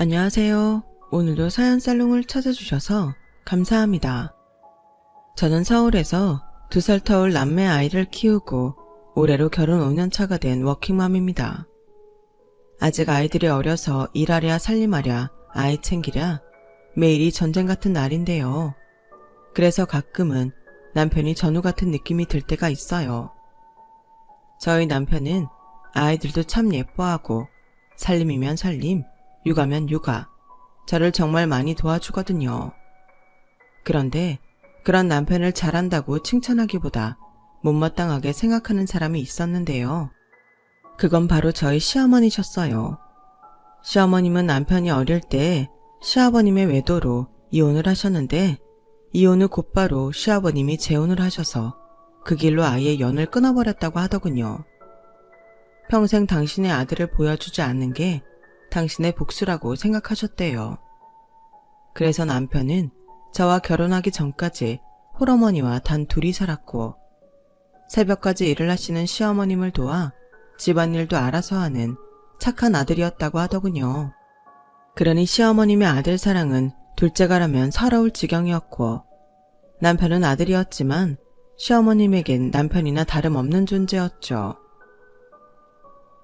안녕하세요. 오늘도 사연 살롱을 찾아주셔서 감사합니다. 저는 서울에서 2살 터울 남매 아이를 키우고 올해로 결혼 5년 차가 된 워킹맘입니다. 아직 아이들이 어려서 일하랴 살림하랴 아이 챙기랴 매일이 전쟁 같은 날인데요. 그래서 가끔은 남편이 전우 같은 느낌이 들 때가 있어요. 저희 남편은 아이들도 참 예뻐하고 살림이면 살림, 육아면 육아, 저를 정말 많이 도와주거든요. 그런데 그런 남편을 잘한다고 칭찬하기보다 못마땅하게 생각하는 사람이 있었는데요. 그건 바로 저희 시어머니셨어요. 시어머님은 남편이 어릴 때 시아버님의 외도로 이혼을 하셨는데 이혼 후 곧바로 시아버님이 재혼을 하셔서 그 길로 아예 연을 끊어버렸다고 하더군요. 평생 당신의 아들을 보여주지 않는 게 당신의 복수라고 생각하셨대요. 그래서 남편은 저와 결혼하기 전까지 홀어머니와 단 둘이 살았고 새벽까지 일을 하시는 시어머님을 도와 집안일도 알아서 하는 착한 아들이었다고 하더군요. 그러니 시어머님의 아들 사랑은 둘째가라면 서러울 지경이었고 남편은 아들이었지만 시어머님에겐 남편이나 다름없는 존재였죠.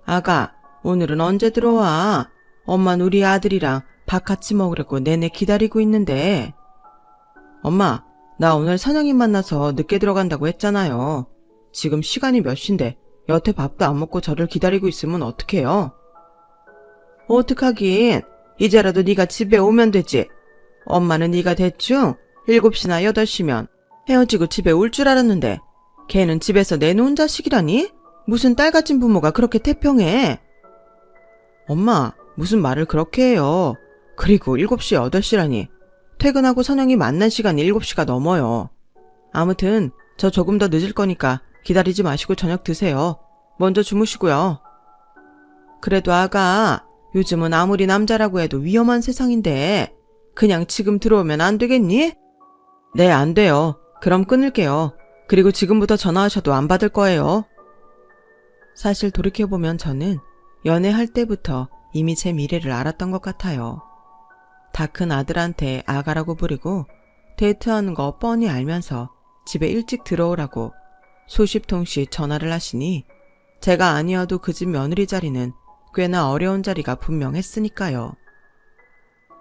아가, 오늘은 언제 들어와? 엄마는 우리 아들이랑 밥 같이 먹으려고 내내 기다리고 있는데. 엄마, 나 오늘 사장님 만나서 늦게 들어간다고 했잖아요. 지금 시간이 몇 시인데 여태 밥도 안 먹고 저를 기다리고 있으면 어떡해요? 어떡하긴. 이제라도 네가 집에 오면 되지. 엄마는 네가 대충 7시나 8시면 헤어지고 집에 올 줄 알았는데 걔는 집에서 내놓은 자식이라니? 무슨 딸같은 부모가 그렇게 태평해? 엄마, 무슨 말을 그렇게 해요. 그리고 7시, 8시라니. 퇴근하고 선영이 만난 시간이 7시가 넘어요. 아무튼 저 조금 더 늦을 거니까 기다리지 마시고 저녁 드세요. 먼저 주무시고요. 그래도 아가, 요즘은 아무리 남자라고 해도 위험한 세상인데 그냥 지금 들어오면 안 되겠니? 네, 안 돼요. 그럼 끊을게요. 그리고 지금부터 전화하셔도 안 받을 거예요. 사실 돌이켜보면 저는 연애할 때부터 이미 제 미래를 알았던 것 같아요. 다 큰 아들한테 아가라고 부리고 데이트하는 거 뻔히 알면서 집에 일찍 들어오라고 수십 통씩 전화를 하시니 제가 아니어도 그 집 며느리 자리는 꽤나 어려운 자리가 분명했으니까요.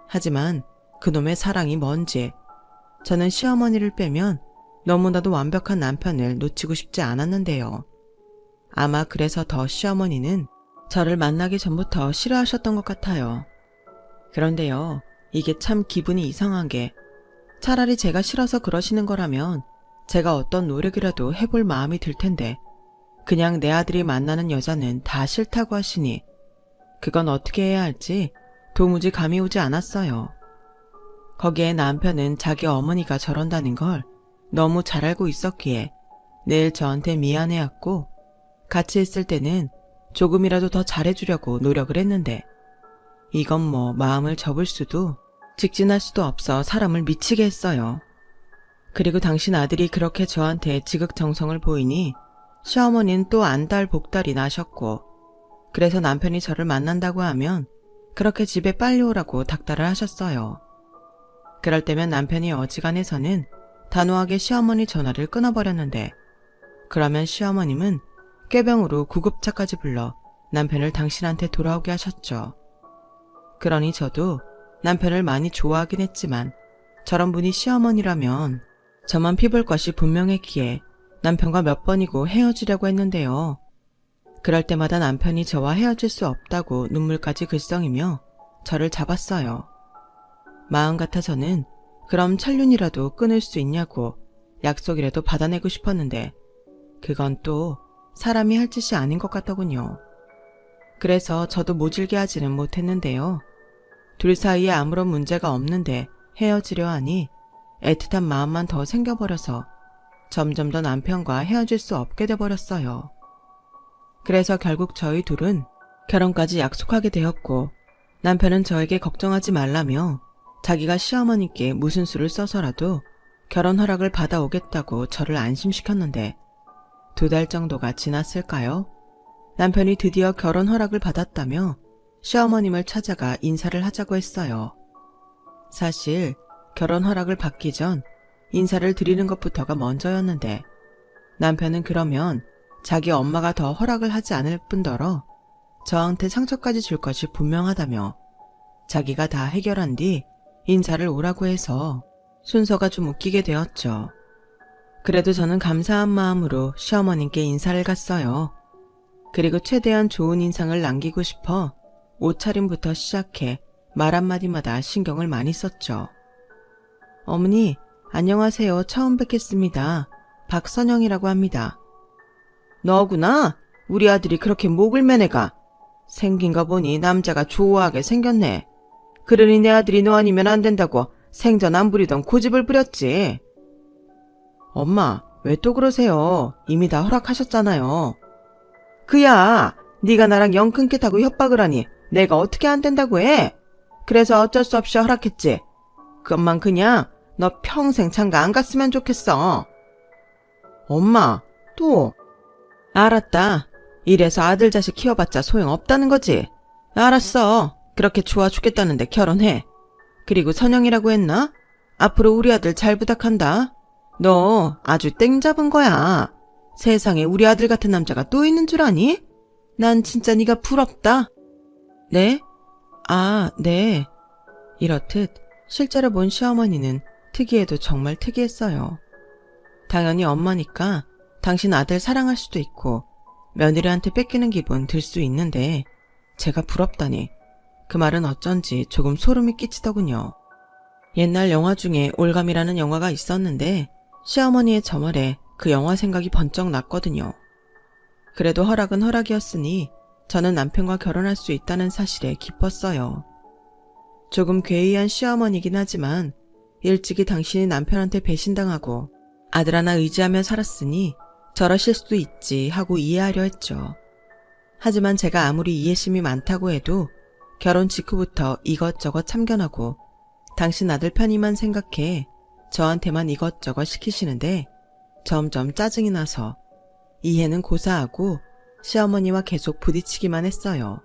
하지만 그놈의 사랑이 뭔지 저는 시어머니를 빼면 너무나도 완벽한 남편을 놓치고 싶지 않았는데요. 아마 그래서 더 시어머니는 저를 만나기 전부터 싫어하셨던 것 같아요. 그런데요, 이게 참 기분이 이상한 게 차라리 제가 싫어서 그러시는 거라면 제가 어떤 노력이라도 해볼 마음이 들 텐데 그냥 내 아들이 만나는 여자는 다 싫다고 하시니 그건 어떻게 해야 할지 도무지 감이 오지 않았어요. 거기에 남편은 자기 어머니가 저런다는 걸 너무 잘 알고 있었기에 늘 저한테 미안해했고 같이 있을 때는 조금이라도 더 잘해주려고 노력을 했는데 이건 뭐 마음을 접을 수도 직진할 수도 없어 사람을 미치게 했어요. 그리고 당신 아들이 그렇게 저한테 지극정성을 보이니 시어머니는 또 안달 복달이 나셨고 그래서 남편이 저를 만난다고 하면 그렇게 집에 빨리 오라고 닥달을 하셨어요. 그럴 때면 남편이 어지간해서는 단호하게 시어머니 전화를 끊어버렸는데 그러면 시어머님은 꾀병으로 구급차까지 불러 남편을 당신한테 돌아오게 하셨죠. 그러니 저도 남편을 많이 좋아하긴 했지만 저런 분이 시어머니라면 저만 피볼 것이 분명했기에 남편과 몇 번이고 헤어지려고 했는데요. 그럴 때마다 남편이 저와 헤어질 수 없다고 눈물까지 글썽이며 저를 잡았어요. 마음 같아서는 그럼 천륜이라도 끊을 수 있냐고 약속이라도 받아내고 싶었는데 그건 또 사람이 할 짓이 아닌 것 같더군요. 그래서 저도 모질게 하지는 못했는데요. 둘 사이에 아무런 문제가 없는데 헤어지려 하니 애틋한 마음만 더 생겨버려서 점점 더 남편과 헤어질 수 없게 돼버렸어요. 그래서 결국 저희 둘은 결혼까지 약속하게 되었고 남편은 저에게 걱정하지 말라며 자기가 시어머니께 무슨 수를 써서라도 결혼 허락을 받아오겠다고 저를 안심시켰는데 2달 정도가 지났을까요? 남편이 드디어 결혼 허락을 받았다며 시어머님을 찾아가 인사를 하자고 했어요. 사실 결혼 허락을 받기 전 인사를 드리는 것부터가 먼저였는데 남편은 그러면 자기 엄마가 더 허락을 하지 않을 뿐더러 저한테 상처까지 줄 것이 분명하다며 자기가 다 해결한 뒤 인사를 오라고 해서 순서가 좀 웃기게 되었죠. 그래도 저는 감사한 마음으로 시어머님께 인사를 갔어요. 그리고 최대한 좋은 인상을 남기고 싶어 옷차림부터 시작해 말 한마디마다 신경을 많이 썼죠. 어머니, 안녕하세요. 처음 뵙겠습니다. 박선영이라고 합니다. 너구나? 우리 아들이 그렇게 목을 매네가. 생긴 거 보니 남자가 좋아하게 생겼네. 그러니 내 아들이 너 아니면 안 된다고 생전 안 부리던 고집을 부렸지. 엄마, 왜 또 그러세요? 이미 다 허락하셨잖아요. 그야, 네가 나랑 영 끊겠다고 협박을 하니 내가 어떻게 안 된다고 해? 그래서 어쩔 수 없이 허락했지. 그것만 그냥 너 평생 장가 안 갔으면 좋겠어. 엄마, 또. 알았다. 이래서 아들 자식 키워봤자 소용없다는 거지. 알았어. 그렇게 좋아 죽겠다는데 결혼해. 그리고 선영이라고 했나? 앞으로 우리 아들 잘 부탁한다. 너 아주 땡 잡은 거야. 세상에 우리 아들 같은 남자가 또 있는 줄 아니? 난 진짜 네가 부럽다. 네? 아, 네. 이렇듯 실제로 본 시어머니는 특이해도 정말 특이했어요. 당연히 엄마니까 당신 아들 사랑할 수도 있고 며느리한테 뺏기는 기분 들 수 있는데 제가 부럽다니 그 말은 어쩐지 조금 소름이 끼치더군요. 옛날 영화 중에 올감이라는 영화가 있었는데 시어머니의 저 말에 그 영화 생각이 번쩍 났거든요. 그래도 허락은 허락이었으니 저는 남편과 결혼할 수 있다는 사실에 기뻤어요. 조금 괴이한 시어머니긴 하지만 일찍이 당신이 남편한테 배신당하고 아들 하나 의지하며 살았으니 저러실 수도 있지 하고 이해하려 했죠. 하지만 제가 아무리 이해심이 많다고 해도 결혼 직후부터 이것저것 참견하고 당신 아들 편의만 생각해 저한테만 이것저것 시키시는데 점점 짜증이 나서 이해는 고사하고 시어머니와 계속 부딪히기만 했어요.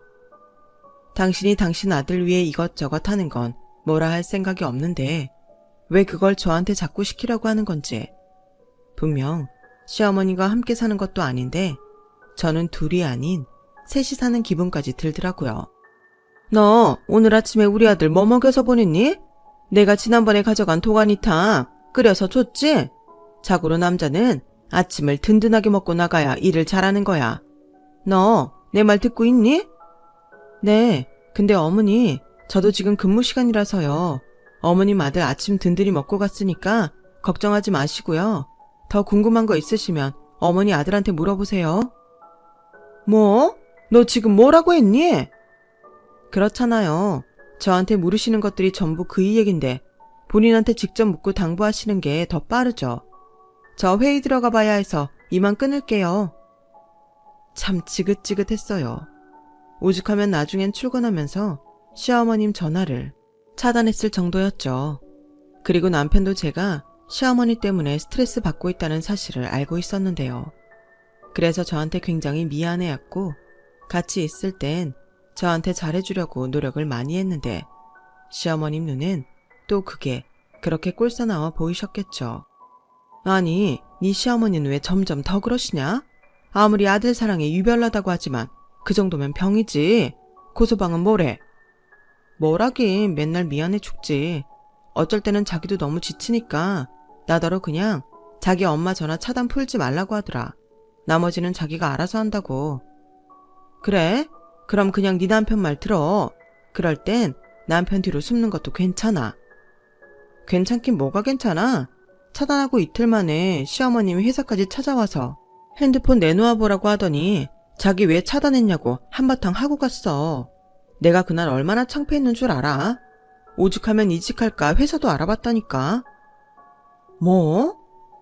당신이 당신 아들 위해 이것저것 하는 건 뭐라 할 생각이 없는데 왜 그걸 저한테 자꾸 시키려고 하는 건지. 분명 시어머니가 함께 사는 것도 아닌데 저는 둘이 아닌 셋이 사는 기분까지 들더라고요. 너 오늘 아침에 우리 아들 뭐 먹여서 보냈니? 내가 지난번에 가져간 도가니탕 끓여서 줬지? 자고로 남자는 아침을 든든하게 먹고 나가야 일을 잘하는 거야. 너 내 말 듣고 있니? 네, 근데 어머니, 저도 지금 근무 시간이라서요. 어머님 아들 아침 든든히 먹고 갔으니까 걱정하지 마시고요. 더 궁금한 거 있으시면 어머니 아들한테 물어보세요. 뭐? 너 지금 뭐라고 했니? 그렇잖아요. 저한테 물으시는 것들이 전부 그이 얘긴데 본인한테 직접 묻고 당부하시는 게 더 빠르죠. 저 회의 들어가 봐야 해서 이만 끊을게요. 참 지긋지긋했어요. 오죽하면 나중엔 출근하면서 시어머님 전화를 차단했을 정도였죠. 그리고 남편도 제가 시어머니 때문에 스트레스 받고 있다는 사실을 알고 있었는데요. 그래서 저한테 굉장히 미안해했고 같이 있을 땐 저한테 잘해주려고 노력을 많이 했는데 시어머님 눈엔 또 그게 그렇게 꼴사나워 보이셨겠죠. 아니, 네 시어머니는 왜 점점 더 그러시냐? 아무리 아들 사랑에 유별나다고 하지만 그 정도면 병이지. 고소방은 뭐래? 뭐라긴 맨날 미안해 죽지. 어쩔 때는 자기도 너무 지치니까 나더러 그냥 자기 엄마 전화 차단 풀지 말라고 하더라. 나머지는 자기가 알아서 한다고. 그래? 그럼 그냥 네 남편 말 들어. 그럴 땐 남편 뒤로 숨는 것도 괜찮아. 괜찮긴 뭐가 괜찮아? 차단하고 이틀 만에 시어머님이 회사까지 찾아와서 핸드폰 내놓아 보라고 하더니 자기 왜 차단했냐고 한바탕 하고 갔어. 내가 그날 얼마나 창피했는 줄 알아? 오죽하면 이직할까 회사도 알아봤다니까. 뭐?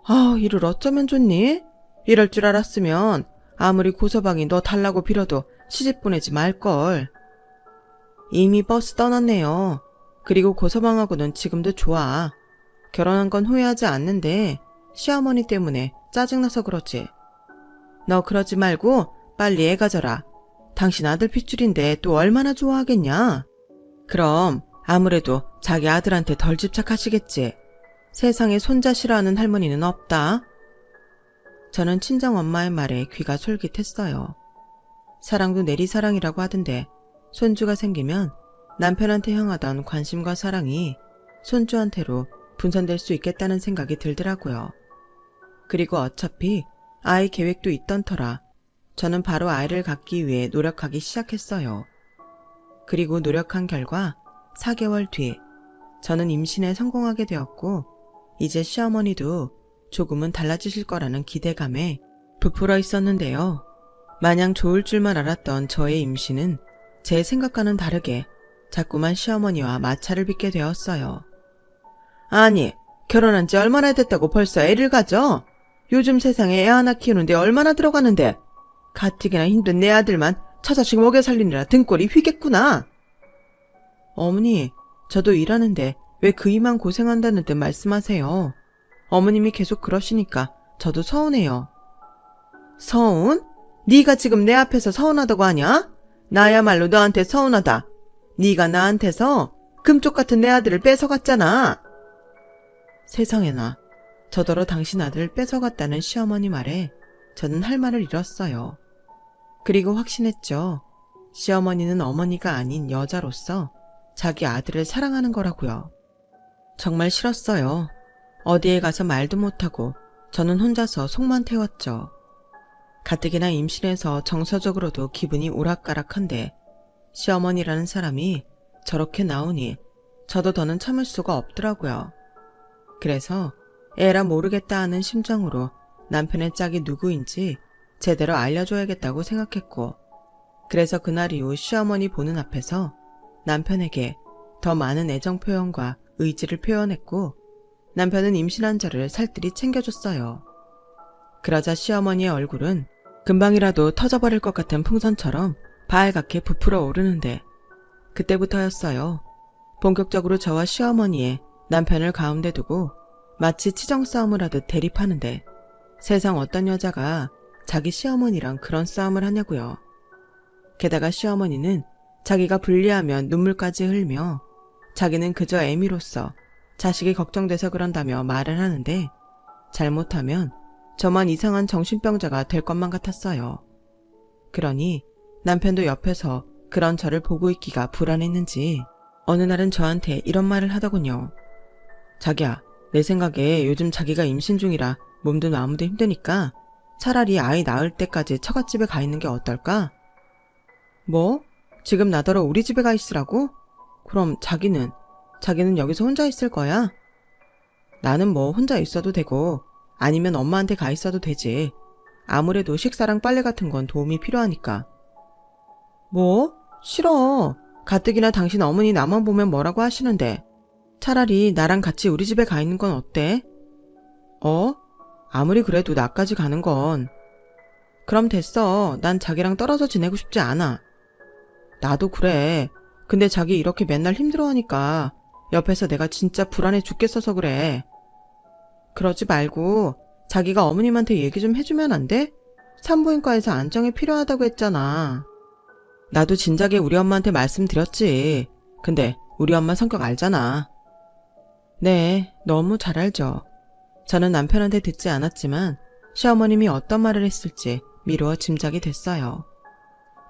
아, 일을 어쩌면 좋니? 이럴 줄 알았으면 아무리 고서방이 너 달라고 빌어도 시집 보내지 말걸. 이미 버스 떠났네요. 그리고 고서방하고는 지금도 좋아. 결혼한 건 후회하지 않는데 시어머니 때문에 짜증나서 그러지. 너 그러지 말고 빨리 애 가져라. 당신 아들 핏줄인데 또 얼마나 좋아하겠냐? 그럼 아무래도 자기 아들한테 덜 집착하시겠지. 세상에 손자 싫어하는 할머니는 없다. 저는 친정엄마의 말에 귀가 솔깃했어요. 사랑도 내리사랑이라고 하던데 손주가 생기면 남편한테 향하던 관심과 사랑이 손주한테로 분산될 수 있겠다는 생각이 들더라고요. 그리고 어차피 아이 계획도 있던 터라 저는 바로 아이를 갖기 위해 노력하기 시작했어요. 그리고 노력한 결과 4개월 뒤 저는 임신에 성공하게 되었고 이제 시어머니도 조금은 달라지실 거라는 기대감에 부풀어 있었는데요. 마냥 좋을 줄만 알았던 저의 임신은 제 생각과는 다르게 자꾸만 시어머니와 마찰을 빚게 되었어요. 아니, 결혼한 지 얼마나 됐다고 벌써 애를 가져? 요즘 세상에 애 하나 키우는데 얼마나 들어가는데 가뜩이나 힘든 내 아들만 처자식 먹여 살리느라 등골이 휘겠구나. 어머니, 저도 일하는데 왜 그 이만 고생한다는 듯 말씀하세요. 어머님이 계속 그러시니까 저도 서운해요. 서운? 네가 지금 내 앞에서 서운하다고 하냐? 나야말로 너한테 서운하다. 네가 나한테서 금쪽 같은 내 아들을 뺏어갔잖아. 세상에나, 저더러 당신 아들을 뺏어갔다는 시어머니 말에 저는 할 말을 잃었어요. 그리고 확신했죠. 시어머니는 어머니가 아닌 여자로서 자기 아들을 사랑하는 거라고요. 정말 싫었어요. 어디에 가서 말도 못하고 저는 혼자서 속만 태웠죠. 가뜩이나 임신해서 정서적으로도 기분이 오락가락한데 시어머니라는 사람이 저렇게 나오니 저도 더는 참을 수가 없더라고요. 그래서 에라 모르겠다 하는 심정으로 남편의 짝이 누구인지 제대로 알려줘야겠다고 생각했고, 그래서 그날 이후 시어머니 보는 앞에서 남편에게 더 많은 애정 표현과 의지를 표현했고, 남편은 임신한 저를 살뜰히 챙겨줬어요. 그러자 시어머니의 얼굴은 금방이라도 터져버릴 것 같은 풍선처럼 발갛게 부풀어 오르는데, 그때부터였어요. 본격적으로 저와 시어머니의 남편을 가운데 두고 마치 치정 싸움을 하듯 대립하는데, 세상 어떤 여자가 자기 시어머니랑 그런 싸움을 하냐고요. 게다가 시어머니는 자기가 불리하면 눈물까지 흘며 자기는 그저 애미로서 자식이 걱정돼서 그런다며 말을 하는데, 잘못하면 저만 이상한 정신병자가 될 것만 같았어요. 그러니 남편도 옆에서 그런 저를 보고 있기가 불안했는지 어느 날은 저한테 이런 말을 하더군요. 자기야, 내 생각에 요즘 자기가 임신 중이라 몸도 마음도 힘드니까 차라리 아이 낳을 때까지 처갓집에 가 있는 게 어떨까? 뭐? 지금 나더러 우리 집에 가 있으라고? 그럼 자기는 여기서 혼자 있을 거야? 나는 뭐 혼자 있어도 되고 아니면 엄마한테 가 있어도 되지. 아무래도 식사랑 빨래 같은 건 도움이 필요하니까. 뭐? 싫어. 가뜩이나 당신 어머니 나만 보면 뭐라고 하시는데 차라리 나랑 같이 우리 집에 가 있는 건 어때? 아무리 그래도 나까지 가는 건. 그럼 됐어. 난 자기랑 떨어져 지내고 싶지 않아. 나도 그래. 근데 자기 이렇게 맨날 힘들어하니까 옆에서 내가 진짜 불안해 죽겠어서 그래. 그러지 말고 자기가 어머님한테 얘기 좀 해주면 안 돼? 산부인과에서 안정이 필요하다고 했잖아. 나도 진작에 우리 엄마한테 말씀드렸지. 근데 우리 엄마 성격 알잖아. 네, 너무 잘 알죠. 저는 남편한테 듣지 않았지만 시어머님이 어떤 말을 했을지 미루어 짐작이 됐어요.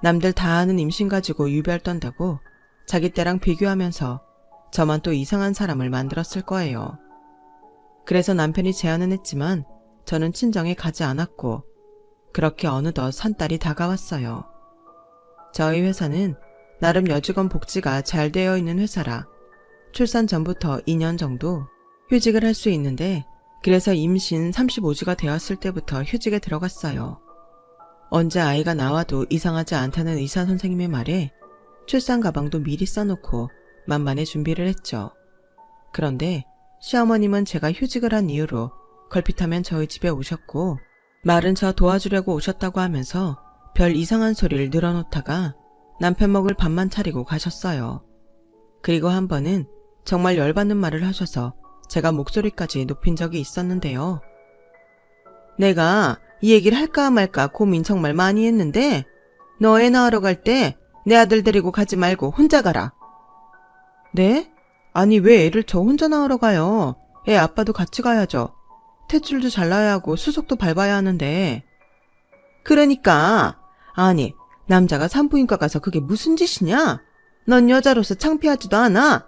남들 다 아는 임신 가지고 유별 떤다고 자기 때랑 비교하면서 저만 또 이상한 사람을 만들었을 거예요. 그래서 남편이 제안은 했지만 저는 친정에 가지 않았고, 그렇게 어느덧 산딸이 다가왔어요. 저희 회사는 나름 여직원 복지가 잘 되어 있는 회사라 출산 전부터 2년 정도 휴직을 할 수 있는데, 그래서 임신 35주가 되었을 때부터 휴직에 들어갔어요. 언제 아이가 나와도 이상하지 않다는 의사 선생님의 말에 출산 가방도 미리 싸놓고 만반의 준비를 했죠. 그런데 시어머님은 제가 휴직을 한 이유로 걸핏하면 저희 집에 오셨고, 말은 저 도와주려고 오셨다고 하면서 별 이상한 소리를 늘어놓다가 남편 먹을 밥만 차리고 가셨어요. 그리고 한 번은 정말 열받는 말을 하셔서 제가 목소리까지 높인 적이 있었는데요. 내가 이 얘기를 할까 말까 고민 정말 많이 했는데 너 애 낳으러 갈 때 내 아들 데리고 가지 말고 혼자 가라. 네? 아니 왜 애를 저 혼자 낳으러 가요? 애 아빠도 같이 가야죠. 탯줄도 잘라야 하고 수속도 밟아야 하는데. 그러니까 아니 남자가 산부인과 가서 그게 무슨 짓이냐? 넌 여자로서 창피하지도 않아?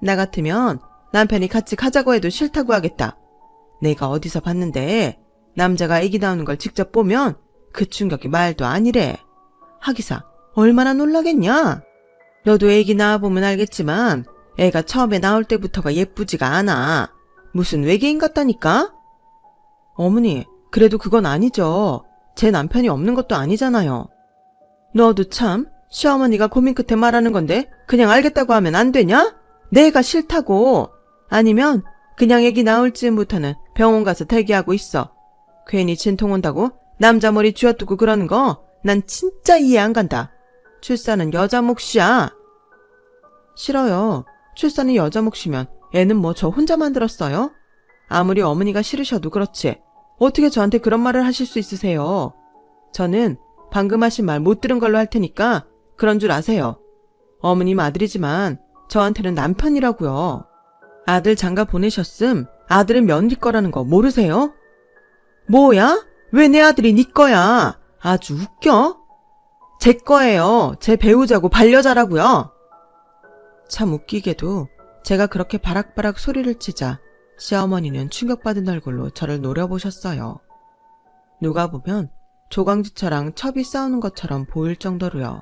나 같으면 남편이 같이 가자고 해도 싫다고 하겠다. 내가 어디서 봤는데 남자가 아기 낳는 걸 직접 보면 그 충격이 말도 아니래. 하기사 얼마나 놀라겠냐? 너도 아기 낳아보면 알겠지만 애가 처음에 나올 때부터가 예쁘지가 않아. 무슨 외계인 같다니까? 어머니, 그래도 그건 아니죠. 제 남편이 없는 것도 아니잖아요. 너도 참, 시어머니가 고민 끝에 말하는 건데 그냥 알겠다고 하면 안 되냐? 내가 싫다고. 아니면 그냥 애기 나올 즈음부터는 병원 가서 대기하고 있어. 괜히 진통 온다고 남자 머리 쥐어뜯고 그러는 거 난 진짜 이해 안 간다. 출산은 여자 몫이야. 싫어요. 출산이 여자 몫이면 애는 뭐 저 혼자 만들었어요? 아무리 어머니가 싫으셔도 그렇지. 어떻게 저한테 그런 말을 하실 수 있으세요? 저는 방금 하신 말 못 들은 걸로 할 테니까 그런 줄 아세요. 어머님 아들이지만 저한테는 남편이라고요. 아들 장가 보내셨음 아들은 며느리 거라는 거 모르세요? 뭐야? 왜 내 아들이 네 거야? 아주 웃겨? 제 거예요. 제 배우자고 반려자라고요. 참 웃기게도 제가 그렇게 바락바락 소리를 치자 시어머니는 충격받은 얼굴로 저를 노려보셨어요. 누가 보면 조강지처랑 첩이 싸우는 것처럼 보일 정도로요.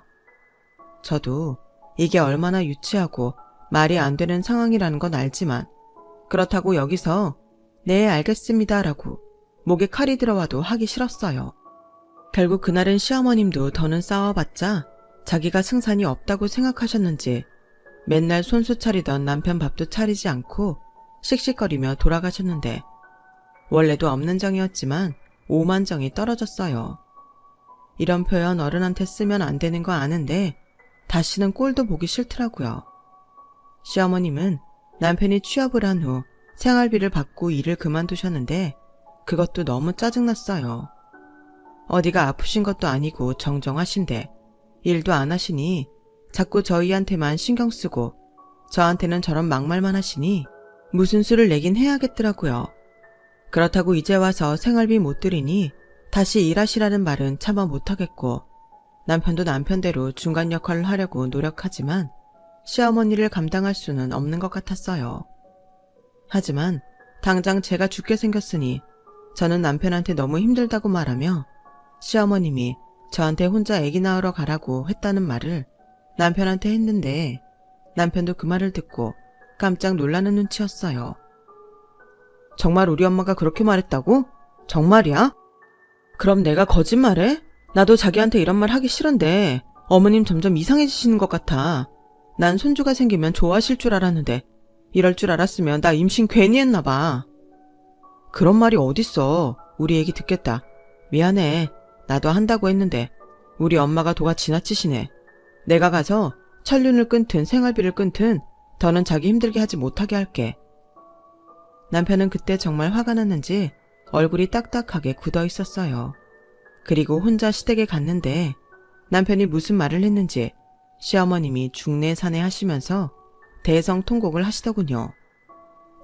저도 이게 얼마나 유치하고 말이 안 되는 상황이라는 건 알지만 그렇다고 여기서 네 알겠습니다라고 목에 칼이 들어와도 하기 싫었어요. 결국 그날은 시어머님도 더는 싸워봤자 자기가 승산이 없다고 생각하셨는지 맨날 손수 차리던 남편 밥도 차리지 않고 씩씩거리며 돌아가셨는데 원래도 없는 정이었지만 오만정이 떨어졌어요. 이런 표현 어른한테 쓰면 안 되는 거 아는데 다시는 꼴도 보기 싫더라고요. 시어머님은 남편이 취업을 한 후 생활비를 받고 일을 그만두셨는데 그것도 너무 짜증났어요. 어디가 아프신 것도 아니고 정정하신데 일도 안 하시니 자꾸 저희한테만 신경 쓰고 저한테는 저런 막말만 하시니 무슨 수를 내긴 해야겠더라고요. 그렇다고 이제 와서 생활비 못 드리니 다시 일하시라는 말은 차마 못하겠고 남편도 남편대로 중간 역할을 하려고 노력하지만 시어머니를 감당할 수는 없는 것 같았어요. 하지만 당장 제가 죽게 생겼으니 저는 남편한테 너무 힘들다고 말하며 시어머님이 저한테 혼자 아기 낳으러 가라고 했다는 말을 남편한테 했는데 남편도 그 말을 듣고 깜짝 놀라는 눈치였어요. 정말 우리 엄마가 그렇게 말했다고? 정말이야? 그럼 내가 거짓말해? 나도 자기한테 이런 말 하기 싫은데 어머님 점점 이상해지시는 것 같아. 난 손주가 생기면 좋아하실 줄 알았는데 이럴 줄 알았으면 나 임신 괜히 했나 봐. 그런 말이 어딨어. 우리 애기 듣겠다. 미안해. 나도 한다고 했는데 우리 엄마가 도가 지나치시네. 내가 가서 천륜을 끊든 생활비를 끊든 더는 자기 힘들게 하지 못하게 할게. 남편은 그때 정말 화가 났는지 얼굴이 딱딱하게 굳어 있었어요. 그리고 혼자 시댁에 갔는데 남편이 무슨 말을 했는지 시어머님이 중내산해 하시면서 대성통곡을 하시더군요.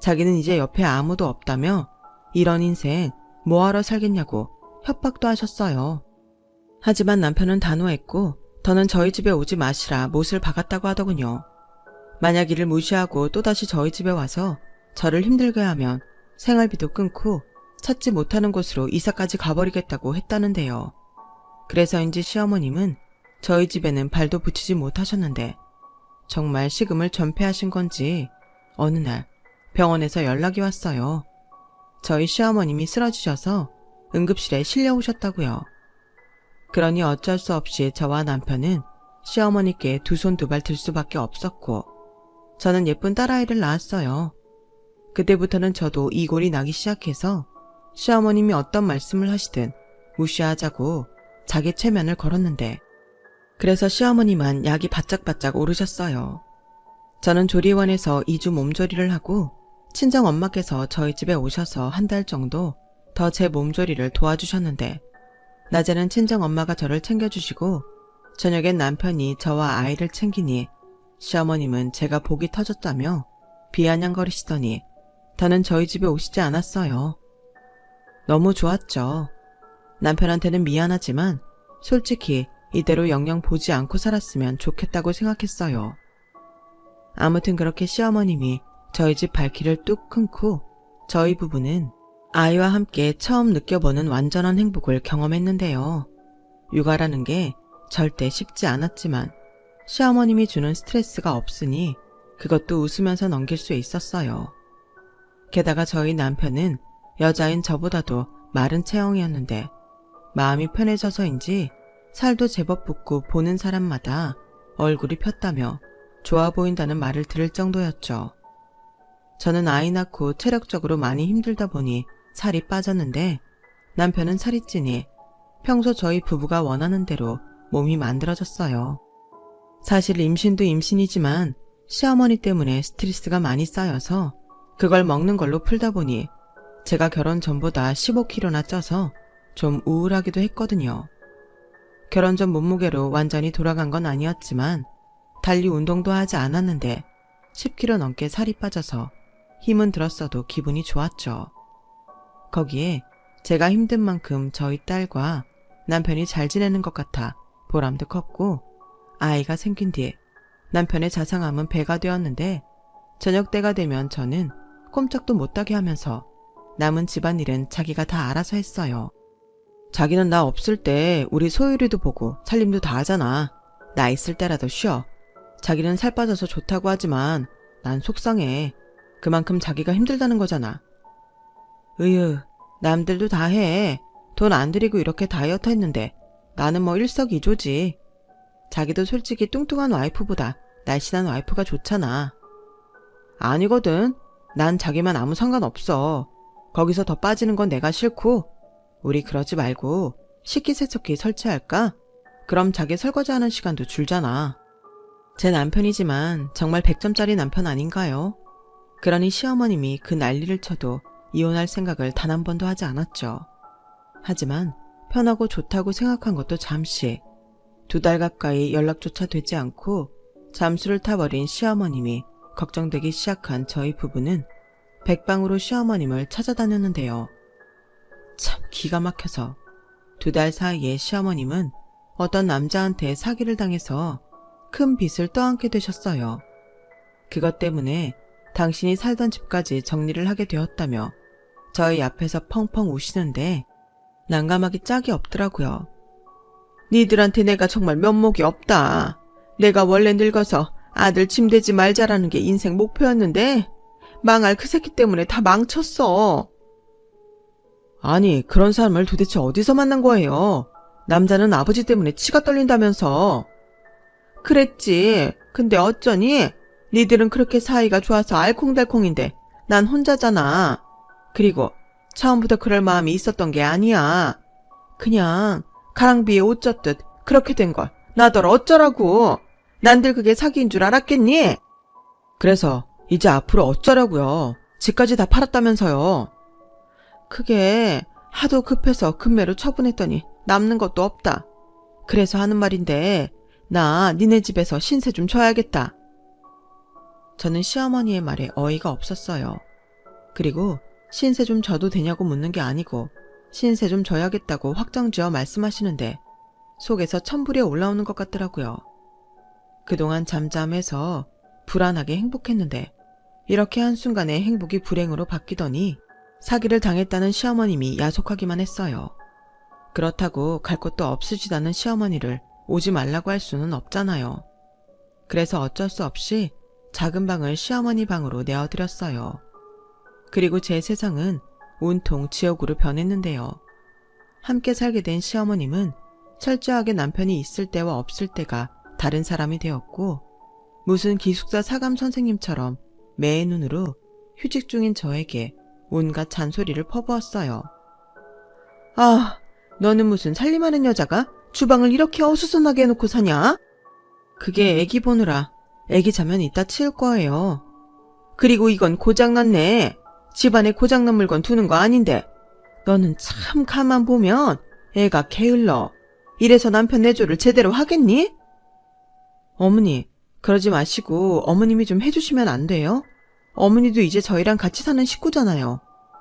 자기는 이제 옆에 아무도 없다며 이런 인생 뭐하러 살겠냐고 협박도 하셨어요. 하지만 남편은 단호했고 더는 저희 집에 오지 마시라 못을 박았다고 하더군요. 만약 이를 무시하고 또다시 저희 집에 와서 저를 힘들게 하면 생활비도 끊고 찾지 못하는 곳으로 이사까지 가버리겠다고 했다는데요. 그래서인지 시어머님은 저희 집에는 발도 붙이지 못하셨는데 정말 식음을 전폐하신 건지 어느 날 병원에서 연락이 왔어요. 저희 시어머님이 쓰러지셔서 응급실에 실려오셨다고요. 그러니 어쩔 수 없이 저와 남편은 시어머니께 두 손 두 발 들 수밖에 없었고 저는 예쁜 딸아이를 낳았어요. 그때부터는 저도 이골이 나기 시작해서 시어머님이 어떤 말씀을 하시든 무시하자고 자기 체면을 걸었는데 그래서 시어머니만 약이 바짝바짝 오르셨어요. 저는 조리원에서 2주 몸조리를 하고 친정엄마께서 저희 집에 오셔서 한 달 정도 더 제 몸조리를 도와주셨는데 낮에는 친정엄마가 저를 챙겨주시고 저녁엔 남편이 저와 아이를 챙기니 시어머님은 제가 복이 터졌다며 비아냥거리시더니 더는 저희 집에 오시지 않았어요. 너무 좋았죠. 남편한테는 미안하지만 솔직히 이대로 영영 보지 않고 살았으면 좋겠다고 생각했어요. 아무튼 그렇게 시어머님이 저희 집 발길을 뚝 끊고 저희 부부는 아이와 함께 처음 느껴보는 완전한 행복을 경험했는데요. 육아라는 게 절대 쉽지 않았지만 시어머님이 주는 스트레스가 없으니 그것도 웃으면서 넘길 수 있었어요. 게다가 저희 남편은 여자인 저보다도 마른 체형이었는데 마음이 편해져서인지 살도 제법 붓고 보는 사람마다 얼굴이 폈다며 좋아 보인다는 말을 들을 정도였죠. 저는 아이 낳고 체력적으로 많이 힘들다 보니 살이 빠졌는데 남편은 살이 찌니 평소 저희 부부가 원하는 대로 몸이 만들어졌어요. 사실 임신도 임신이지만 시어머니 때문에 스트레스가 많이 쌓여서 그걸 먹는 걸로 풀다 보니 제가 결혼 전보다 15kg나 쪄서 좀 우울하기도 했거든요. 결혼 전 몸무게로 완전히 돌아간 건 아니었지만 달리 운동도 하지 않았는데 10kg 넘게 살이 빠져서 힘은 들었어도 기분이 좋았죠. 거기에 제가 힘든 만큼 저희 딸과 남편이 잘 지내는 것 같아 보람도 컸고 아이가 생긴 뒤에 남편의 자상함은 배가 되었는데 저녁 때가 되면 저는 꼼짝도 못하게 하면서 남은 집안일은 자기가 다 알아서 했어요. 자기는 나 없을 때 우리 소율이도 보고 살림도 다 하잖아. 나 있을 때라도 쉬어. 자기는 살 빠져서 좋다고 하지만 난 속상해. 그만큼 자기가 힘들다는 거잖아. 으유, 남들도 다 해. 돈 안 들이고 이렇게 다이어트 했는데 나는 뭐 일석이조지. 자기도 솔직히 뚱뚱한 와이프보다 날씬한 와이프가 좋잖아. 아니거든. 난 자기만 아무 상관없어. 거기서 더 빠지는 건 내가 싫고 우리 그러지 말고 식기세척기 설치할까? 그럼 자기 설거지하는 시간도 줄잖아. 제 남편이지만 정말 100점짜리 남편 아닌가요? 그러니 시어머님이 그 난리를 쳐도 이혼할 생각을 단 한 번도 하지 않았죠. 하지만 편하고 좋다고 생각한 것도 잠시. 2달 가까이 연락조차 되지 않고 잠수를 타버린 시어머님이 걱정되기 시작한 저희 부부는 백방으로 시어머님을 찾아다녔는데요. 참 기가 막혀서 2달 사이에 시어머님은 어떤 남자한테 사기를 당해서 큰 빚을 떠안게 되셨어요. 그것 때문에 당신이 살던 집까지 정리를 하게 되었다며 저희 앞에서 펑펑 우시는데 난감하기 짝이 없더라고요. 니들한테 내가 정말 면목이 없다. 내가 원래 늙어서 아들 짐대지 말자라는 게 인생 목표였는데 망할 그 새끼 때문에 다 망쳤어. 아니, 그런 사람을 도대체 어디서 만난 거예요? 남자는 아버지 때문에 치가 떨린다면서. 그랬지. 근데 어쩌니? 니들은 그렇게 사이가 좋아서 알콩달콩인데 난 혼자잖아. 그리고 처음부터 그럴 마음이 있었던 게 아니야. 그냥 가랑비에 옷 젖듯 그렇게 된 걸 나덜 어쩌라고. 난들 그게 사기인 줄 알았겠니? 그래서 이제 앞으로 어쩌라고요. 집까지 다 팔았다면서요. 그게 하도 급해서 급매로 처분했더니 남는 것도 없다. 그래서 하는 말인데 나 니네 집에서 신세 좀 져야겠다. 저는 시어머니의 말에 어이가 없었어요. 그리고 신세 좀 져도 되냐고 묻는 게 아니고 신세 좀 져야겠다고 확정지어 말씀하시는데 속에서 천불이 올라오는 것 같더라고요. 그동안 잠잠해서 불안하게 행복했는데 이렇게 한순간에 행복이 불행으로 바뀌더니 사기를 당했다는 시어머님이 야속하기만 했어요. 그렇다고 갈 곳도 없으시다는 시어머니를 오지 말라고 할 수는 없잖아요. 그래서 어쩔 수 없이 작은 방을 시어머니 방으로 내어드렸어요. 그리고 제 세상은 온통 지옥으로 변했는데요. 함께 살게 된 시어머님은 철저하게 남편이 있을 때와 없을 때가 다른 사람이 되었고 무슨 기숙사 사감 선생님처럼 매의 눈으로 휴직 중인 저에게 온갖 잔소리를 퍼부었어요. 아, 너는 무슨 살림하는 여자가 주방을 이렇게 어수선하게 해놓고 사냐? 그게 애기 보느라 애기 자면 이따 치울 거예요. 그리고 이건 고장났네. 집안에 고장난 물건 두는 거 아닌데 너는 참 가만 보면 애가 게을러. 이래서 남편 내조를 제대로 하겠니? 어머니, 그러지 마시고 어머님이 좀 해주시면 안 돼요? 어머니도 이제 저희랑 같이 사는 식구잖아요.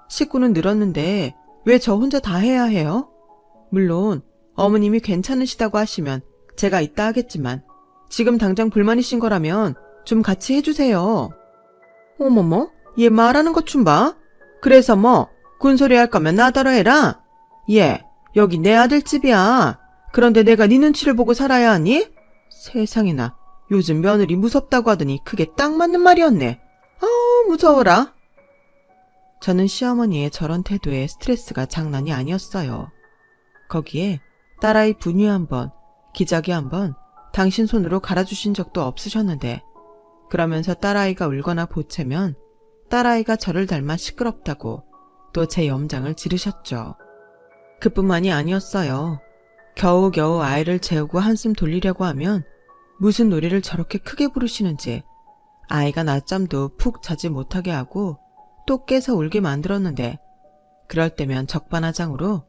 식구는 늘었는데 왜 저 혼자 다 해야 해요? 물론 어머님이 괜찮으시다고 하시면 제가 있다 하겠지만 지금 당장 불만이신 거라면 좀 같이 해주세요. 어머머, 얘 말하는 것 좀 봐. 그래서 뭐 군소리 할 거면 나더러 해라. 얘, 여기 내 아들 집이야. 그런데 내가 네 눈치를 보고 살아야 하니? 세상에나, 요즘 며느리 무섭다고 하더니 그게 딱 맞는 말이었네. 아우, 무서워라. 저는 시어머니의 저런 태도에 스트레스가 장난이 아니었어요. 거기에 딸아이 분유 한 번, 기저귀 한 번 당신 손으로 갈아주신 적도 없으셨는데, 그러면서 딸아이가 울거나 보채면 딸아이가 저를 닮아 시끄럽다고 또 제 염장을 지르셨죠. 그뿐만이 아니었어요. 겨우겨우 아이를 재우고 한숨 돌리려고 하면 무슨 노래를 저렇게 크게 부르시는지 아이가 낮잠도 푹 자지 못하게 하고 또 깨서 울게 만들었는데, 그럴 때면 적반하장으로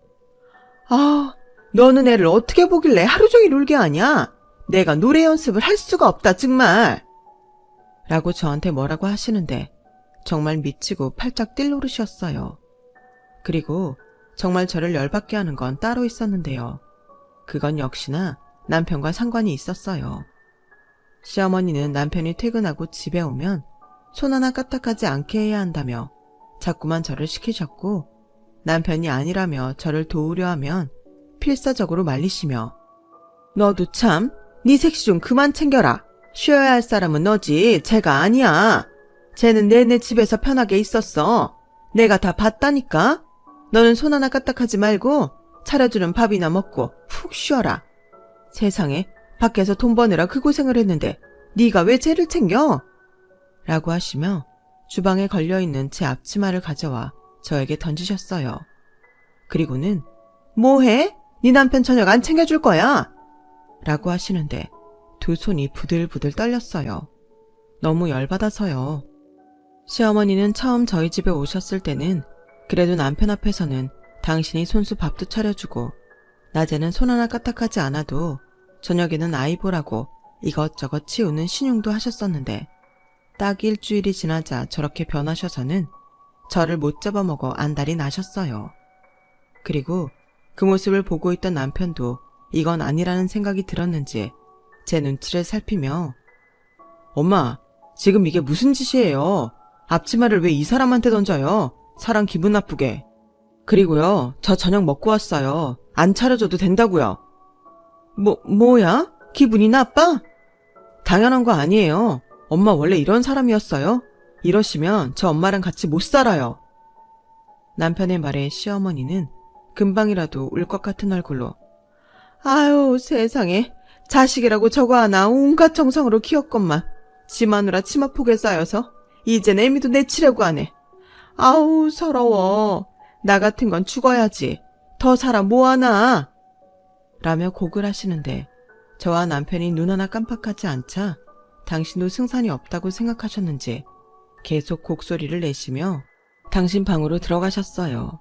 아, 너는 애를 어떻게 보길래 하루 종일 울게 하냐? 내가 노래 연습을 할 수가 없다 정말. 라고 저한테 뭐라고 하시는데 정말 미치고 팔짝 뛸 노릇이었어요. 그리고 정말 저를 열받게 하는 건 따로 있었는데요. 그건 역시나 남편과 상관이 있었어요. 시어머니는 남편이 퇴근하고 집에 오면 손 하나 까딱하지 않게 해야 한다며 자꾸만 저를 시키셨고, 남편이 아니라며 저를 도우려 하면 필사적으로 말리시며 너도 참, 네 색시 좀 그만 챙겨라. 쉬어야 할 사람은 너지 쟤가 아니야. 쟤는 내내 집에서 편하게 있었어. 내가 다 봤다니까. 너는 손 하나 까딱하지 말고 차려주는 밥이나 먹고 푹 쉬어라. 세상에, 밖에서 돈 버느라 그 고생을 했는데 네가 왜 쟤를 챙겨? 라고 하시며 주방에 걸려있는 제 앞치마를 가져와 저에게 던지셨어요. 그리고는 뭐해? 네 남편 저녁 안 챙겨줄 거야? 라고 하시는데 두 손이 부들부들 떨렸어요. 너무 열받아서요. 시어머니는 처음 저희 집에 오셨을 때는 그래도 남편 앞에서는 당신이 손수 밥도 차려주고 낮에는 손 하나 까딱하지 않아도 저녁에는 아이 보라고 이것저것 치우는 신용도 하셨었는데, 딱 일주일이 지나자 저렇게 변하셔서는 저를 못 잡아먹어 안달이 나셨어요. 그리고 그 모습을 보고 있던 남편도 이건 아니라는 생각이 들었는지 제 눈치를 살피며 엄마, 지금 이게 무슨 짓이에요? 앞치마를 왜 이 사람한테 던져요? 사람 기분 나쁘게. 그리고요, 저 저녁 먹고 왔어요. 안 차려줘도 된다고요. 뭐야? 기분이 나빠? 당연한 거 아니에요. 엄마 원래 이런 사람이었어요. 이러시면 저 엄마랑 같이 못 살아요. 남편의 말에 시어머니는 금방이라도 울 것 같은 얼굴로 아유, 세상에, 자식이라고 저거 하나 온갖 정성으로 키웠건만 지 마누라 치마폭에 쌓여서 이젠 애미도 내치려고 하네. 아우, 서러워. 나 같은 건 죽어야지. 더 살아 뭐하나. 라며 곡을 하시는데 저와 남편이 눈 하나 깜빡하지 않자 당신도 승산이 없다고 생각하셨는지 계속 곡소리를 내시며 당신 방으로 들어가셨어요.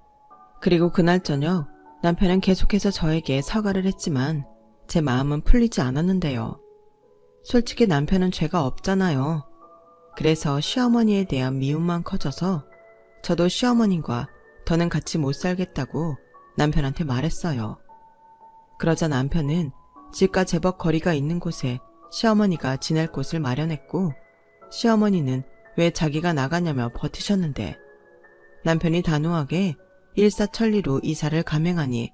그리고 그날 저녁 남편은 계속해서 저에게 사과를 했지만 제 마음은 풀리지 않았는데요. 솔직히 남편은 죄가 없잖아요. 그래서 시어머니에 대한 미움만 커져서 저도 시어머님과 더는 같이 못 살겠다고 남편한테 말했어요. 그러자 남편은 집과 제법 거리가 있는 곳에 시어머니가 지낼 곳을 마련했고, 시어머니는 왜 자기가 나가냐며 버티셨는데 남편이 단호하게 일사천리로 이사를 감행하니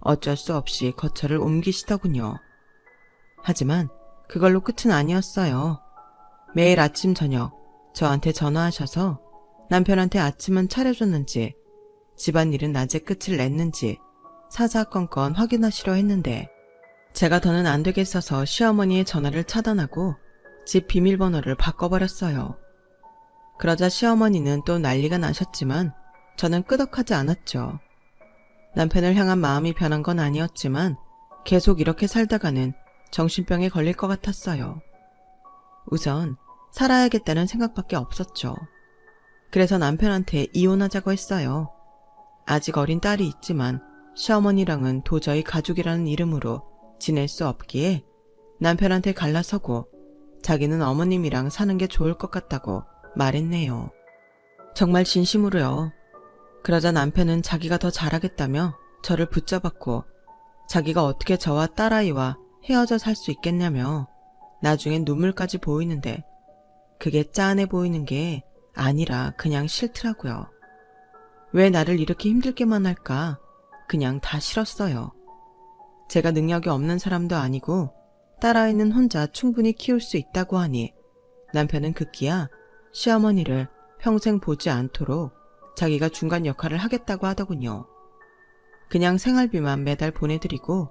어쩔 수 없이 거처를 옮기시더군요. 하지만 그걸로 끝은 아니었어요. 매일 아침 저녁 저한테 전화하셔서 남편한테 아침은 차려줬는지 집안일은 낮에 끝을 냈는지 사사건건 확인하시려 했는데, 제가 더는 안 되겠어서 시어머니의 전화를 차단하고 집 비밀번호를 바꿔버렸어요. 그러자 시어머니는 또 난리가 나셨지만 저는 끄덕하지 않았죠. 남편을 향한 마음이 변한 건 아니었지만 계속 이렇게 살다가는 정신병에 걸릴 것 같았어요. 우선 살아야겠다는 생각밖에 없었죠. 그래서 남편한테 이혼하자고 했어요. 아직 어린 딸이 있지만 시어머니랑은 도저히 가족이라는 이름으로 지낼 수 없기에 남편한테 갈라서고 자기는 어머님이랑 사는 게 좋을 것 같다고 말했네요. 정말 진심으로요. 그러자 남편은 자기가 더 잘하겠다며 저를 붙잡았고 자기가 어떻게 저와 딸아이와 헤어져 살 수 있겠냐며 나중엔 눈물까지 보이는데 그게 짠해 보이는 게 아니라 그냥 싫더라고요. 왜 나를 이렇게 힘들게만 할까? 그냥 다 싫었어요. 제가 능력이 없는 사람도 아니고 딸아이는 혼자 충분히 키울 수 있다고 하니 남편은 급기야 시어머니를 평생 보지 않도록 자기가 중간 역할을 하겠다고 하더군요. 그냥 생활비만 매달 보내드리고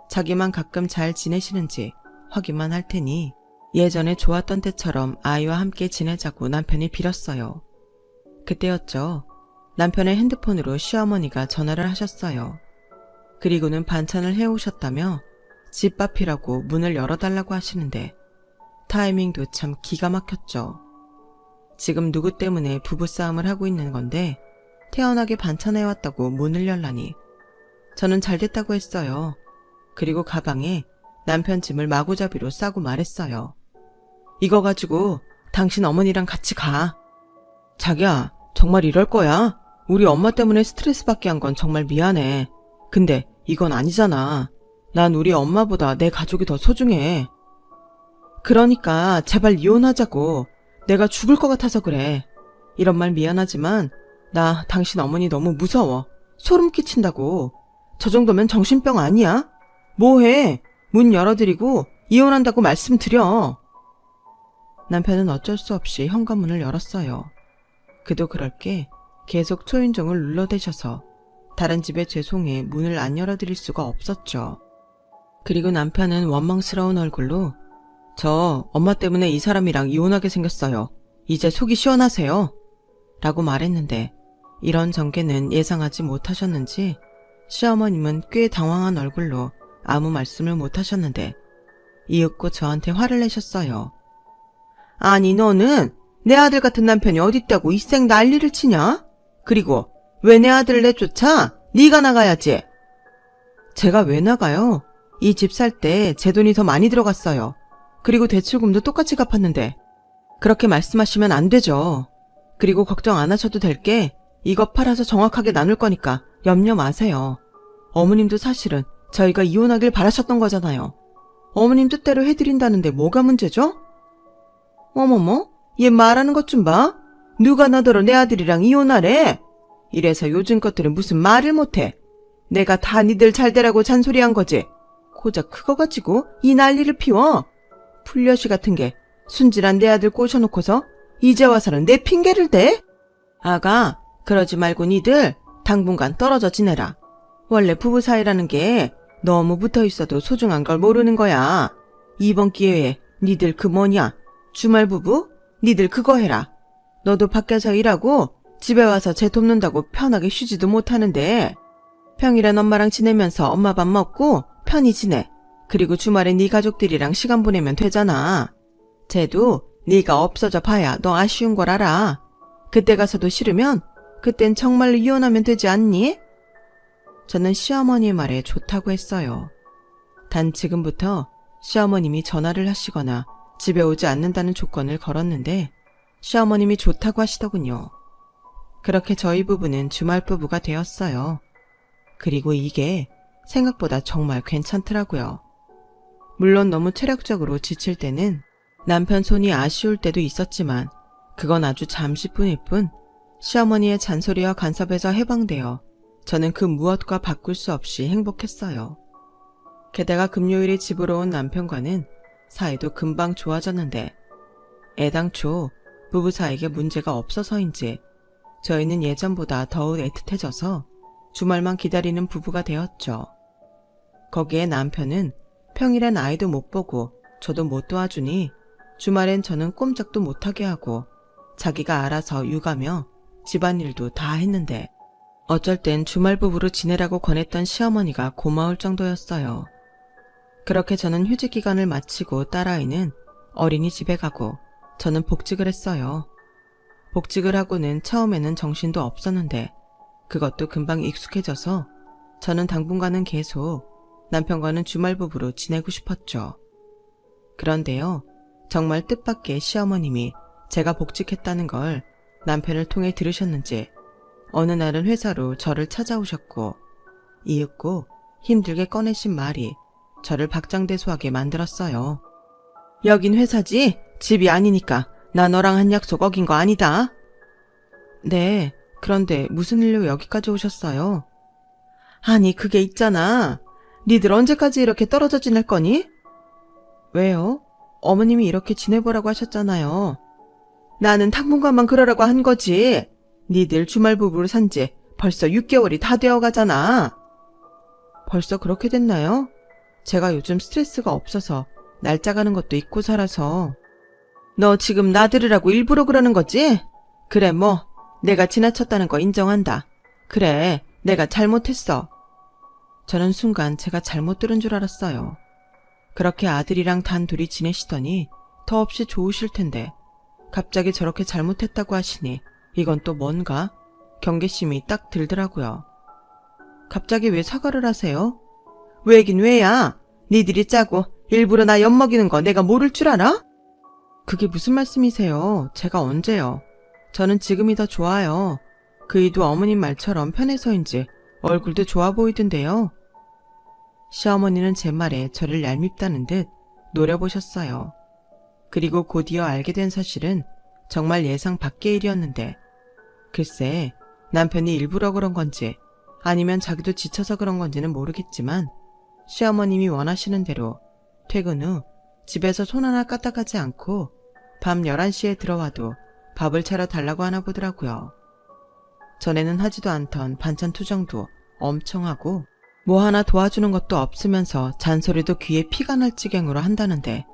자기만 가끔 잘 지내시는지 확인만 할 테니 예전에 좋았던 때처럼 아이와 함께 지내자고 남편이 빌었어요. 그때였죠. 남편의 핸드폰으로 시어머니가 전화를 하셨어요. 그리고는 반찬을 해오셨다며 집밥이라고 문을 열어달라고 하시는데 타이밍도 참 기가 막혔죠. 지금 누구 때문에 부부싸움을 하고 있는 건데 태연하게 반찬해왔다고 문을 열라니 저는 잘됐다고 했어요. 그리고 가방에 남편 짐을 마구잡이로 싸고 말했어요. 이거 가지고 당신 어머니랑 같이 가. 자기야, 정말 이럴 거야? 우리 엄마 때문에 스트레스 받게 한 건 정말 미안해. 근데 이건 아니잖아. 난 우리 엄마보다 내 가족이 더 소중해. 그러니까 제발 이혼하자고. 내가 죽을 것 같아서 그래. 이런 말 미안하지만 나 당신 어머니 너무 무서워. 소름 끼친다고. 저 정도면 정신병 아니야? 뭐해? 문 열어드리고 이혼한다고 말씀드려. 남편은 어쩔 수 없이 현관문을 열었어요. 그도 그럴 게 계속 초인종을 눌러대셔서 다른 집에 죄송해 문을 안 열어드릴 수가 없었죠. 그리고 남편은 원망스러운 얼굴로 저 엄마 때문에 이 사람이랑 이혼하게 생겼어요. 이제 속이 시원하세요. 라고 말했는데 이런 전개는 예상하지 못하셨는지 시어머님은 꽤 당황한 얼굴로 아무 말씀을 못하셨는데 이윽고 저한테 화를 내셨어요. 아니 너는 내 아들 같은 남편이 어딨다고 이생 난리를 치냐? 그리고 왜 내 아들을 내쫓아? 네가 나가야지. 제가 왜 나가요? 이 집 살 때 제 돈이 더 많이 들어갔어요. 그리고 대출금도 똑같이 갚았는데 그렇게 말씀하시면 안 되죠. 그리고 걱정 안 하셔도 될 게 이거 팔아서 정확하게 나눌 거니까 염려 마세요. 어머님도 사실은 저희가 이혼하길 바라셨던 거잖아요. 어머님 뜻대로 해드린다는데 뭐가 문제죠? 어머머, 얘 말하는 것 좀 봐. 누가 나더러 내 아들이랑 이혼하래? 이래서 요즘 것들은 무슨 말을 못해. 내가 다 니들 잘되라고 잔소리한 거지. 고작 그거 가지고 이 난리를 피워. 풀려시 같은 게 순진한 내 아들 꼬셔놓고서 이제 와서는 내 핑계를 대? 아가, 그러지 말고 니들 당분간 떨어져 지내라. 원래 부부 사이라는 게 너무 붙어있어도 소중한 걸 모르는 거야. 이번 기회에 니들 그 뭐냐, 주말 부부? 니들 그거 해라. 너도 밖에서 일하고 집에 와서 쟤 돕는다고 편하게 쉬지도 못하는데 평일엔 엄마랑 지내면서 엄마 밥 먹고 편히 지내. 그리고 주말엔 네 가족들이랑 시간 보내면 되잖아. 쟤도 네가 없어져 봐야 너 아쉬운 걸 알아. 그때 가서도 싫으면 그땐 정말로 이혼하면 되지 않니? 저는 시어머니의 말에 좋다고 했어요. 단 지금부터 시어머님이 전화를 하시거나 집에 오지 않는다는 조건을 걸었는데 시어머님이 좋다고 하시더군요. 그렇게 저희 부부는 주말 부부가 되었어요. 그리고 이게 생각보다 정말 괜찮더라고요. 물론 너무 체력적으로 지칠 때는 남편 손이 아쉬울 때도 있었지만 그건 아주 잠시뿐일 뿐 시어머니의 잔소리와 간섭에서 해방되어 저는 그 무엇과 바꿀 수 없이 행복했어요. 게다가 금요일에 집으로 온 남편과는 사이도 금방 좋아졌는데 애당초 부부 사이에 문제가 없어서인지 저희는 예전보다 더욱 애틋해져서 주말만 기다리는 부부가 되었죠. 거기에 남편은 평일엔 아이도 못 보고 저도 못 도와주니 주말엔 저는 꼼짝도 못하게 하고 자기가 알아서 육아며 집안일도 다 했는데 어쩔 땐 주말 부부로 지내라고 권했던 시어머니가 고마울 정도였어요. 그렇게 저는 휴직 기간을 마치고 딸아이는 어린이집에 가고 저는 복직을 했어요. 복직을 하고는 처음에는 정신도 없었는데 그것도 금방 익숙해져서 저는 당분간은 계속 남편과는 주말 부부로 지내고 싶었죠. 그런데요, 정말 뜻밖의 시어머님이 제가 복직했다는 걸 남편을 통해 들으셨는지 어느 날은 회사로 저를 찾아오셨고 이윽고 힘들게 꺼내신 말이 저를 박장대소하게 만들었어요. 여긴 회사지? 집이 아니니까 나 너랑 한 약속 어긴 거 아니다. 네, 그런데 무슨 일로 여기까지 오셨어요? 아니, 그게 있잖아. 니들 언제까지 이렇게 떨어져 지낼 거니? 왜요? 어머님이 이렇게 지내보라고 하셨잖아요. 나는 당분간만 그러라고 한 거지. 니들 주말 부부로 산 지 벌써 6개월이 다 되어 가잖아. 벌써 그렇게 됐나요? 제가 요즘 스트레스가 없어서 날짜 가는 것도 잊고 살아서. 너 지금 나 들으라고 일부러 그러는 거지? 그래, 뭐 내가 지나쳤다는 거 인정한다. 그래, 내가 잘못했어. 저는 순간 제가 잘못 들은 줄 알았어요. 그렇게 아들이랑 단둘이 지내시더니 더없이 좋으실 텐데 갑자기 저렇게 잘못했다고 하시니 이건 또 뭔가 경계심이 딱 들더라고요. 갑자기 왜 사과를 하세요? 왜긴 왜야? 니들이 짜고 일부러 나 엿먹이는 거 내가 모를 줄 알아? 그게 무슨 말씀이세요? 제가 언제요? 저는 지금이 더 좋아요. 그이도 어머님 말처럼 편해서인지 얼굴도 좋아 보이던데요. 시어머니는 제 말에 저를 얄밉다는 듯 노려보셨어요. 그리고 곧이어 알게 된 사실은 정말 예상 밖의 일이었는데 글쎄 남편이 일부러 그런 건지 아니면 자기도 지쳐서 그런 건지는 모르겠지만 시어머님이 원하시는 대로 퇴근 후 집에서 손 하나 까딱하지 않고 밤 11시에 들어와도 밥을 차려 달라고 하나 보더라고요. 전에는 하지도 않던 반찬 투정도 엄청 하고 뭐 하나 도와주는 것도 없으면서 잔소리도 귀에 피가 날 지경으로 한다는데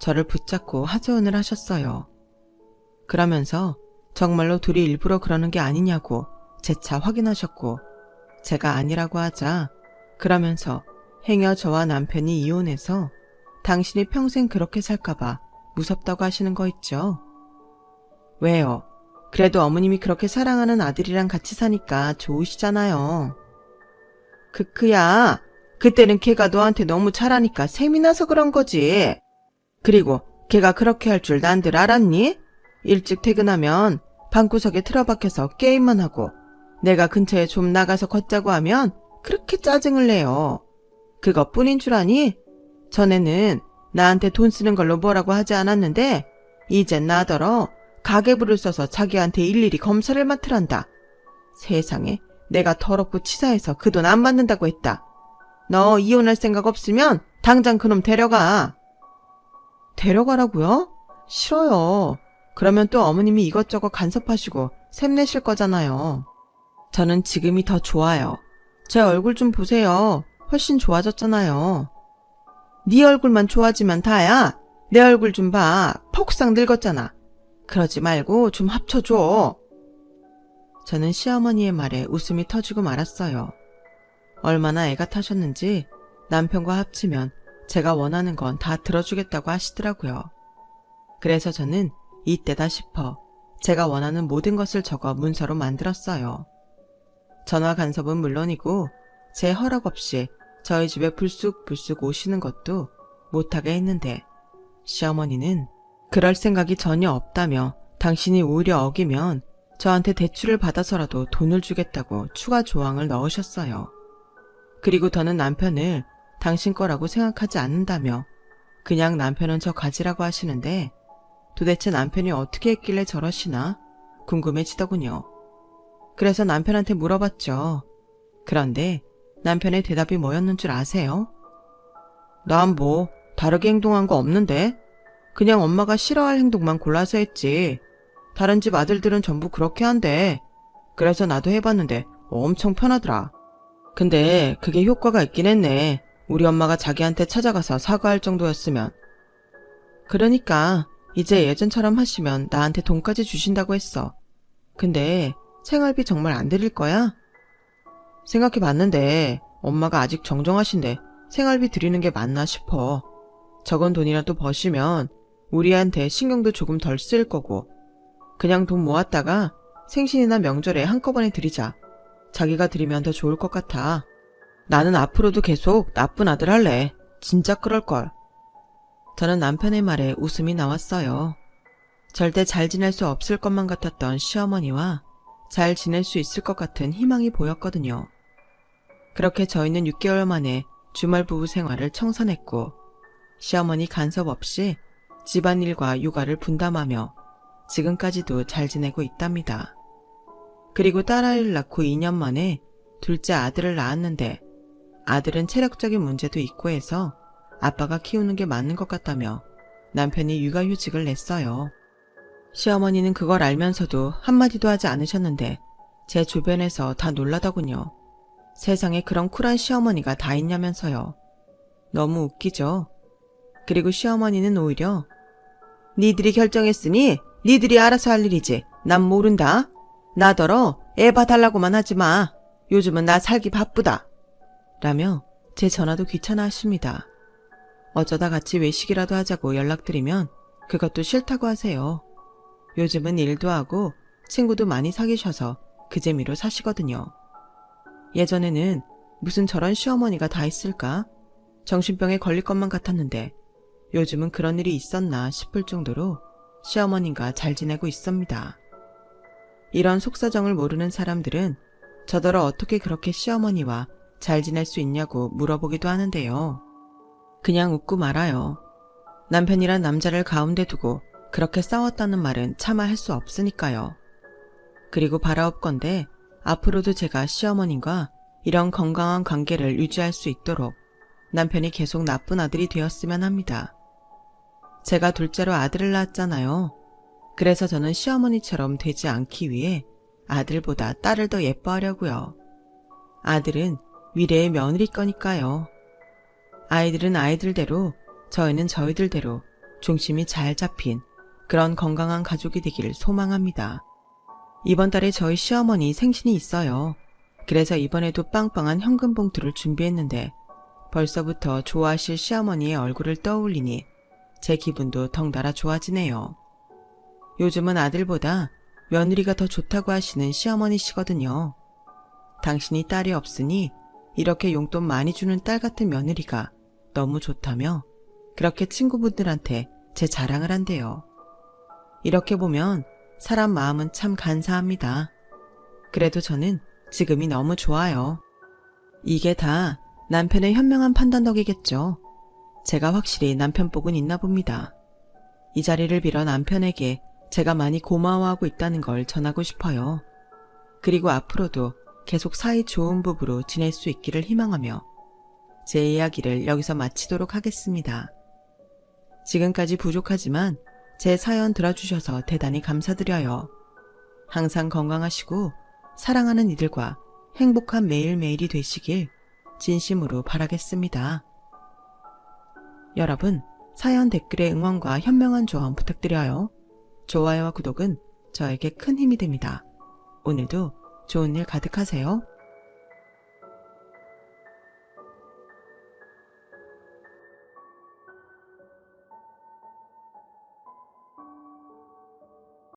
저를 붙잡고 하소연을 하셨어요. 그러면서 정말로 둘이 일부러 그러는 게 아니냐고 재차 확인하셨고 제가 아니라고 하자 그러면서 행여 저와 남편이 이혼해서 당신이 평생 그렇게 살까봐 무섭다고 하시는 거 있죠. 왜요? 그래도 어머님이 그렇게 사랑하는 아들이랑 같이 사니까 좋으시잖아요. 크크야, 그때는 걔가 너한테 너무 잘하니까 셈이 나서 그런 거지. 그리고 걔가 그렇게 할 줄 난들 알았니? 일찍 퇴근하면 방구석에 틀어박혀서 게임만 하고 내가 근처에 좀 나가서 걷자고 하면 그렇게 짜증을 내요. 그것뿐인 줄 아니? 전에는 나한테 돈 쓰는 걸로 뭐라고 하지 않았는데 이젠 나더러 가계부를 써서 자기한테 일일이 검사를 맡으란다. 세상에, 내가 더럽고 치사해서 그 돈 안 받는다고 했다. 너 이혼할 생각 없으면 당장 그놈 데려가. 데려가라고요? 싫어요. 그러면 또 어머님이 이것저것 간섭하시고 샘내실 거잖아요. 저는 지금이 더 좋아요. 제 얼굴 좀 보세요. 훨씬 좋아졌잖아요. 네 얼굴만 좋아지면 다야. 내 얼굴 좀 봐. 폭삭 늙었잖아. 그러지 말고 좀 합쳐줘. 저는 시어머니의 말에 웃음이 터지고 말았어요. 얼마나 애가 타셨는지 남편과 합치면 제가 원하는 건 다 들어주겠다고 하시더라고요. 그래서 저는 이때다 싶어 제가 원하는 모든 것을 적어 문서로 만들었어요. 전화 간섭은 물론이고 제 허락 없이 저희 집에 불쑥불쑥 오시는 것도 못하게 했는데 시어머니는 그럴 생각이 전혀 없다며 당신이 오히려 어기면 저한테 대출을 받아서라도 돈을 주겠다고 추가 조항을 넣으셨어요. 그리고 더는 남편을 당신 거라고 생각하지 않는다며 그냥 남편은 저 가지라고 하시는데 도대체 남편이 어떻게 했길래 저러시나 궁금해지더군요. 그래서 남편한테 물어봤죠. 그런데 남편의 대답이 뭐였는 줄 아세요? 난 뭐 다르게 행동한 거 없는데 그냥 엄마가 싫어할 행동만 골라서 했지. 다른 집 아들들은 전부 그렇게 한대. 그래서 나도 해봤는데 엄청 편하더라. 근데 그게 효과가 있긴 했네. 우리 엄마가 자기한테 찾아가서 사과할 정도였으면. 그러니까 이제 예전처럼 하시면 나한테 돈까지 주신다고 했어. 근데 생활비 정말 안 드릴 거야? 생각해봤는데 엄마가 아직 정정하신데 생활비 드리는 게 맞나 싶어. 적은 돈이라도 버시면 우리한테 신경도 조금 덜 쓰일 거고 그냥 돈 모았다가 생신이나 명절에 한꺼번에 드리자. 자기가 드리면 더 좋을 것 같아. 나는 앞으로도 계속 나쁜 아들 할래. 진짜 그럴걸. 저는 남편의 말에 웃음이 나왔어요. 절대 잘 지낼 수 없을 것만 같았던 시어머니와 잘 지낼 수 있을 것 같은 희망이 보였거든요. 그렇게 저희는 6개월 만에 주말 부부 생활을 청산했고 시어머니 간섭 없이 집안일과 육아를 분담하며 지금까지도 잘 지내고 있답니다. 그리고 딸아이를 낳고 2년 만에 둘째 아들을 낳았는데 아들은 체력적인 문제도 있고 해서 아빠가 키우는 게 맞는 것 같다며 남편이 육아휴직을 냈어요. 시어머니는 그걸 알면서도 한마디도 하지 않으셨는데 제 주변에서 다 놀라더군요. 세상에 그런 쿨한 시어머니가 다 있냐면서요. 너무 웃기죠? 그리고 시어머니는 오히려 니들이 결정했으니 니들이 알아서 할 일이지. 난 모른다. 나더러 애 봐달라고만 하지 마. 요즘은 나 살기 바쁘다. 라며 제 전화도 귀찮아 하십니다. 어쩌다 같이 외식이라도 하자고 연락드리면 그것도 싫다고 하세요. 요즘은 일도 하고 친구도 많이 사귀셔서 그 재미로 사시거든요. 예전에는 무슨 저런 시어머니가 다 있을까? 정신병에 걸릴 것만 같았는데 요즘은 그런 일이 있었나 싶을 정도로 시어머님과 잘 지내고 있습니다. 이런 속사정을 모르는 사람들은 저더러 어떻게 그렇게 시어머니와 잘 지낼 수 있냐고 물어보기도 하는데요. 그냥 웃고 말아요. 남편이란 남자를 가운데 두고 그렇게 싸웠다는 말은 차마 할 수 없으니까요. 그리고 바라옵건대 앞으로도 제가 시어머님과 이런 건강한 관계를 유지할 수 있도록 남편이 계속 나쁜 아들이 되었으면 합니다. 제가 둘째로 아들을 낳았잖아요. 그래서 저는 시어머니처럼 되지 않기 위해 아들보다 딸을 더 예뻐하려고요. 아들은 미래의 며느리 거니까요. 아이들은 아이들대로, 저희는 저희들대로 중심이 잘 잡힌 그런 건강한 가족이 되기를 소망합니다. 이번 달에 저희 시어머니 생신이 있어요. 그래서 이번에도 빵빵한 현금 봉투를 준비했는데 벌써부터 좋아하실 시어머니의 얼굴을 떠올리니 제 기분도 덩달아 좋아지네요. 요즘은 아들보다 며느리가 더 좋다고 하시는 시어머니시거든요. 당신이 딸이 없으니 이렇게 용돈 많이 주는 딸 같은 며느리가 너무 좋다며 그렇게 친구분들한테 제 자랑을 한대요. 이렇게 보면 사람 마음은 참 간사합니다. 그래도 저는 지금이 너무 좋아요. 이게 다 남편의 현명한 판단 덕이겠죠. 제가 확실히 남편 복은 있나 봅니다. 이 자리를 빌어 남편에게 제가 많이 고마워하고 있다는 걸 전하고 싶어요. 그리고 앞으로도 계속 사이 좋은 부부로 지낼 수 있기를 희망하며 제 이야기를 여기서 마치도록 하겠습니다. 지금까지 부족하지만 제 사연 들어주셔서 대단히 감사드려요. 항상 건강하시고 사랑하는 이들과 행복한 매일매일이 되시길 진심으로 바라겠습니다. 여러분, 사연 댓글에 응원과 현명한 조언 부탁드려요. 좋아요와 구독은 저에게 큰 힘이 됩니다. 오늘도 좋은 일 가득하세요.